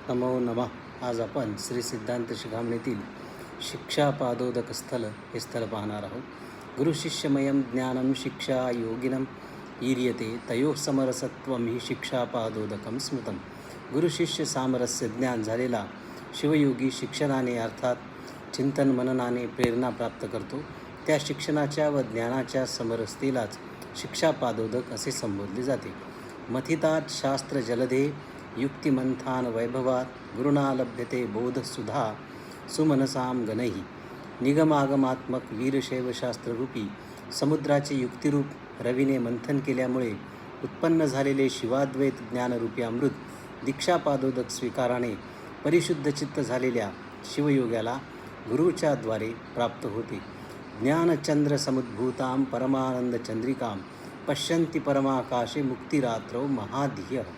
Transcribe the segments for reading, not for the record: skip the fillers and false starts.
नमो नमः. आज आपण श्री सिद्धांत शिखामणीतील शिक्षापादोदक स्थल हे स्थल पाहणार आहोत. गुरुशिष्यमयं ज्ञानं शिक्षा योगिनं ईर्यते तयोः समरसत्वं ही शिक्षापादोदकं स्मृतं. गुरुशिष्य सामरस्य ज्ञान झालेला शिवयोगी शिक्षणाने अर्थात चिंतन मननाने प्रेरणा प्राप्त करतो. त्या शिक्षणाच्या व ज्ञानाच्या समरसतेलाच शिक्षापादोदक असे संबोधले जाते. मथितात शास्त्र जलधे युक्तिमंथान वैभवात गुरुणा लभ्यते बोधसुधा सुमनसाम गणैः. निगमागमात्मक वीरशैवशास्त्ररूपी समुद्राचे युक्तिरूप रवीने मंथन केल्यामुळे उत्पन्न झालेले शिवाद्वैत ज्ञानरूपी अमृत दीक्षापादोदक स्वीकाराने परिशुद्ध चित्त झालेल्या शिवयोग्याला गुरुच्या द्वारे प्राप्त होते. ज्ञानचंद्र समुद्भूतां परमानंद चंद्रिकां पश्यन्ति परमाकाशे मुक्तिरात्रौ महाधियः.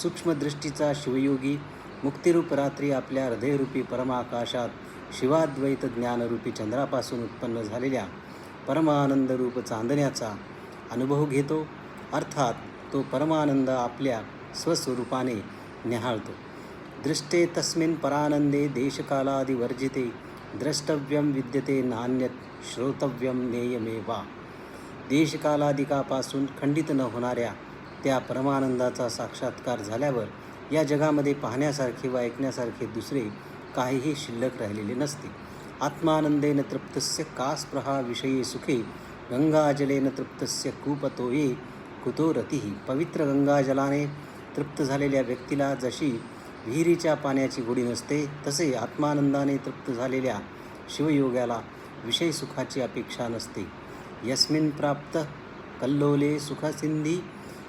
सूक्ष्मदृष्टीचा शिवयोगी मुक्तिरूप रात्री आपल्या हृदयरूपी परमाकाशात शिवाद्वैत ज्ञानरूपी चंद्रापासून उत्पन्न झालेल्या परमानंदरूप चांदण्याचा अनुभव घेतो. अर्थात तो परमानंद आपल्या स्वस्वरूपाने निहाळतो. दृष्टे तस्मिन् परानंदे देशकालादिवर्जिते द्रष्टव्यं विद्यते नान्यत् श्रोतव्यं नेयमेवा. देशकालादिकापासून खंडित न होणाऱ्या त्या परमानंदाचा साक्षात्कार झाल्यावर या जगामध्ये पाहण्यासारखे व ऐकण्यासारखे दुसरे काहीही शिल्लक राहिलेले नसते. आत्मानंदेन तृप्तस्य का स्पृहा विषये सुखे गंगाजलेन तृप्तस्य कूपतोये कुतो रतिः. पवित्र गंगाजलाने तृप्त झालेल्या व्यक्तीला जशी विहिरीच्या पाण्याची गोडी नसते तसे आत्मानंदाने तृप्त झालेल्या शिवयोग्याला विषय सुखाची अपेक्षा नसते. यस्मिन् प्राप्त कल्लोले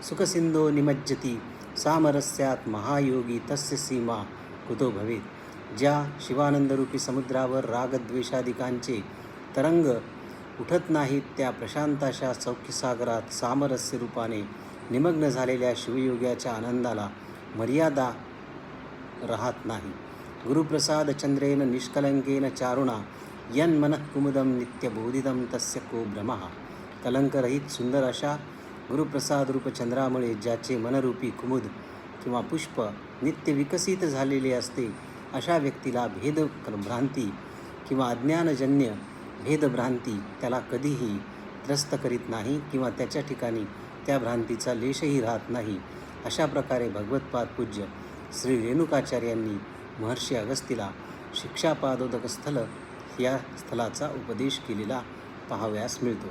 सुखसिंधो निमज्जती सामरस्यात महायोगी तस्य सीमा कुतो भवेत. ज्या शिवानंदरूपी समुद्रावर रागद्वेषादिकांचे तरंग उठत नाहीत त्या प्रशांत अशा सौख्यसागरात सामरस्य रूपाने निमग्न झालेल्या शिवयोग्याच्या आनंदाला मर्यादा राहत नाही. गुरुप्रसाद चंद्रेन निष्कलंकेन चारुणा यन्मनः कुमुदं नित्यबोधितं तस्य को भ्रमः. कलंकरहित सुंदर अशा गुरुप्रसाद रूप चंद्रामुळे ज्याचे मनरूपी कुमुद किंवा पुष्प नित्य विकसित झालेले असते अशा व्यक्तीला भेदभ्रांती किंवा अज्ञानजन्य भेदभ्रांती त्याला कधीही त्रस्त करीत नाही किंवा त्याच्या ठिकाणी त्या भ्रांतीचा लेशही राहत नाही. अशा प्रकारे भगवत्पाद पूज्य श्री रेणुकाचार्यांनी महर्षी अगस्तीला शिक्षापादोदक स्थल या स्थलाचा उपदेश केलेला पाहावयास मिळतो.